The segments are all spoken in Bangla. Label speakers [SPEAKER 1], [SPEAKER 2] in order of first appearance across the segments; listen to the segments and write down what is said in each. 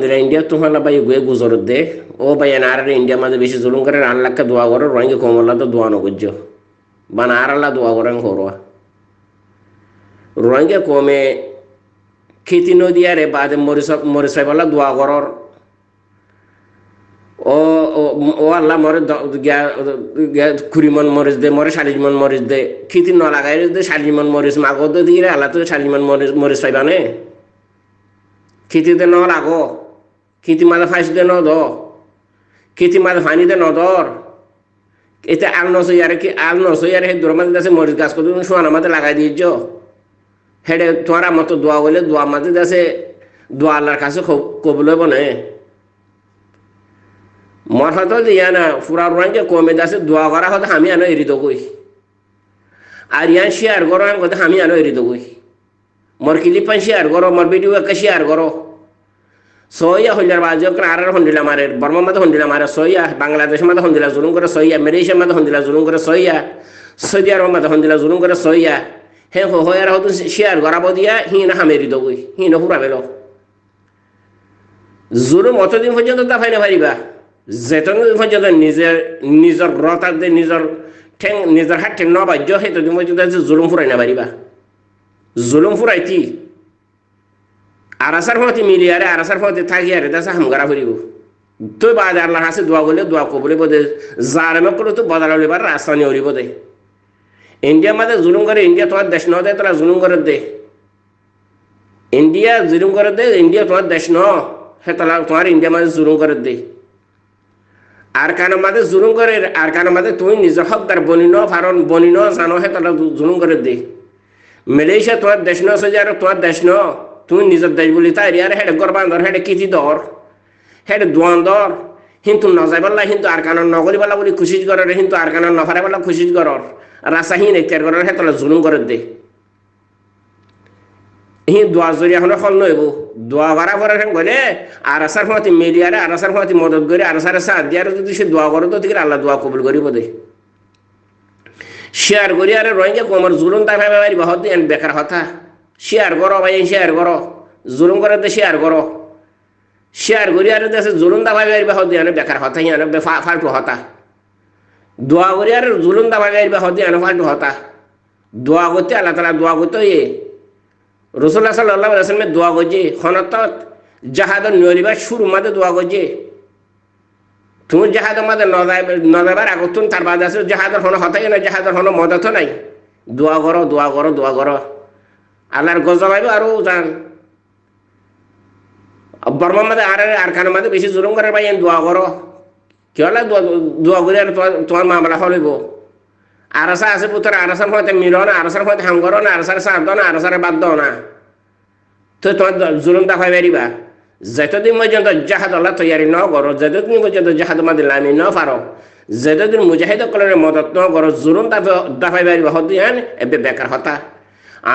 [SPEAKER 1] দিলা ইন্ডিয়া তোমালা ভাই গুয়ে গুজরত দে ও ভাই আর ইন্ডিয়া মাঝে বেশি জুলুম করে রান লাখকে দোয়া করো রোহিঙ্গা কমলা তো দোয়া নগজ্য বানা আর আল্লাহ দোয়া করেন করোয়া রোহিঙ্গা কমে খেতি নদী আরে বাদে মরিস পাইবলা দোয়া করর ও ও আল্লাহ মরে কুড়িমন মরিচ দে মরে 40 মন মরিচ দে খেতি ন লাগাই দে 40 মন মরিচ মাগো তো দিয়ে আল্লাহ তো 40 মন মরিচ পাইবানে খেতিতে ন লাগো খেতি মাঝে ফাঁস দে ন দ খেতি মাঝে ফানি দে নদর এতে আল নসই আর কি আল নসই আর হে দূর মাঝে যাচ্ছে মরিচ গাছ কত সোয়ানা মাঝে লাগাই দিয়েছ হেডে তোমার মতো দোয়া বলে দোয়া মাঝে যাচ্ছে দোয়া আল্লাহর কাছে কবুল বনে মর হয়তো দিয়া না পুরা রোহিঙ্গা কমে যাচ্ছে দোয়া করা হয়তো আমি আনো এরি দই আর ইয়ান শেয়ার করো আমি কথা আমি আনো এরি দই মর ক্লিপান শেয়ার করো মর ভিডিও একটা শেয়ার করো সইয়া হইলার বাজ আর হন্ডিলা মারে বর্মা মাঝে হন্ডিলা মারে সইয়া বাংলাদেশের মাঝে হন্ডিলা জুলুম করে সইয়া মালয়েশিয়ার মাঝে হন্ডিলা জুলুম করে সইয়া সৌদি আরব মাঝে হন্ডিলা জুলুম করে সইয়া হে হয়ার হয়তো শেয়ার করাব দিয়া হি না হামেরি দই হি না হুরা বেল জুলুম অতদিন পর্যন্ত দাফাই না পারিবা যেতদিন পর্যন্ত নিজের রতার দিয়ে নিজের হাত ঠেং নবাজ্য সেতদিন পর্যন্ত জুলুম ফুরাই না পারিবা জুলুম ফুরাইতি আরাসার ফতে মিলিয়ারে আরাসার ফতে থাকি আরে দাসা হামগারা ফুরিব তো বাদ আল্লাহর কাছে দোয়া করলে দোয়া কবলে বদে জারেমে করে তো বদলা লইবার রাস্তা নিয়ে উড়িব দে ইন্ডিয়া মাঝে জুলুম করে ইন্ডিয়া তোমার দেশ ন দেয় তোরা জুলুম করে দে ইন্ডিয়া জুলুম করে দে ইন্ডিয়া তোমার দেশ ন হে তোলা তোমার ইন্ডিয়া মাঝে জুলুম করে দে আর কানো মাঝে জুলুম করে আর কানো মাঝে তুমি নিজের হকদার বনি ন জানো হে তোলা জুলুম করে দে মালয়েশিয়া তোমার দেশ ন সৌদি আরব তোমার দেশ ন তুমি নিজের দেশ বলি তাই আর হেডে গরবান্ধর হেডে কিতি দর হেডে দোয়ান দর কিন্তু নজাইবাল্লা কিন্তু আর কানো নগরিবাল্লা বলি খুশি করার কিন্তু আর কানো নফারাবাল্লা খুশি করর রাস্তাহীন এখতিয়ার করার হে তোলা জুলুম করে দে হি দোয়া জরিয়া হলে ফল নইব দোয়া করা করে গলে আর আসার ফতে মিলিয়ারে আর আসার ফতে মদত করে আর আসার সাথ দিয়ার যদি সে দোয়া করো তো ঠিক আল্লাহ দোয়া কবুল করিব দে শেয়ার করি আরে রোহিঙ্গা কমর জুলুম তাই ভাই ভাই বহুত দিন বেকার কথা শেয়ার করো ভাই শেয়ার করো জুলুম করে দে শেয়ার করো শেয়ার করি আরে দেশে জুলুম দা ভাই ভাই বহুত দিন বেকার কথা ইয়ানে ফালতু হতা দোয়া করি আরে জুলুম দা ভাই ভাই বহুত দিন ফালতু হতা দোয়া করতে আল্লাহ তাআলা দোয়া করতে রসুল্লাহ সাল্লাল্লাহু আলাইহি ওয়াসাল্লাম দোয়া করছে খনত জাহাদর নরিবার শুরু মাঝে দোয়া করছে তুমি জাহাদের মাঝে নজাবার আগতুন তার বাদ আছে জাহাদের হনো হতাই না জাহাদের হনো মদত নাই দোয়া করো দোয়া করো দোয়া করো আল্লাহর গজব আইব আরো জান বর্মা মাঝে আর কানের মাঝে বেশি জুলুম করে ভাই দোয়া করো কি হলে দোয়া করে আর তোমার মামলা হলিব আরসা আছে পুত্র আরসার ফতে মিলো না আরসার ফতে হাম করো না আরসার সাথ দাও না আরসার বাদ দাও না তো তোমার জুলুম দেখাই পারিবা যতদিন পর্যন্ত জাহাদ আল্লাহ তৈরি ন করো যতদিন পর্যন্ত জাহাদ মাঝে লামি ন পারো যতদিন মুজাহিদ কলের মদত ন করো জুলুম দেখাই পারিবা হদিয়ান এবে বেকার হতা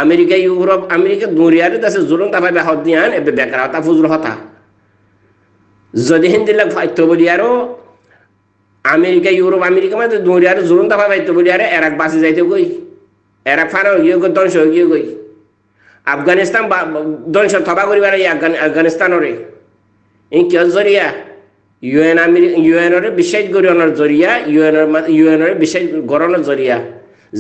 [SPEAKER 1] আমেরিকা ইউরোপ আমেরিকা দুনিয়ারে আছে জুলুম দেখাইবা হদিয়ান এবে বেকার হতা ফুজুল হতা যদি হিন্দিলাক ফাইতো বলি আরো আমেরিকা ইউরোপ আমেরিকা মানে দুনিয়ার জুলুম দফা পাইতো বলি আরে এরাক বাঁচি যাইতে গই এরাক ফানো গিয়ে গই ধ্বংস গিয়ে গই আফগানিস্তান ধ্বংস থবা করিবার আফগানিস্তানরে এই কিয় জরিয়া ইউএনরে বিশ্বাস করানোর জরিয়া ইউএনরে বিশ্বাস করানোর জরিয়া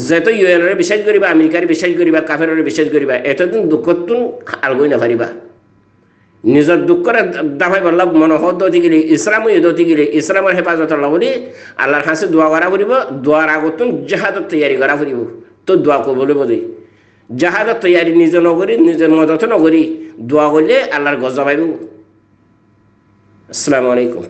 [SPEAKER 1] যেহেতু ইউএনরে বিশ্বাস করিবা আমেরিকার বিশ্বাস করিবা কাফেররে বিশ্বাস করিবা এতদিন দুঃখতুন আলগই না পারিবা নিজের দুঃখরে দাফাই বললাম মনোহর দতি গেলে ইসলাম দতি গেলে ইসলামের হেফাজত বলি আল্লাহর কাছে দোয়া করা ফুরিব দোয়ার আগতুন জাহাদত তৈয়ারি করা ফুরিব তো দোয়া করবো বলি জাহাদত তৈয়ারি নিজে নগরী নিজের মদত নগরী দোয়া করলে আল্লাহর গজব আইব। আসসালামু আলাইকুম।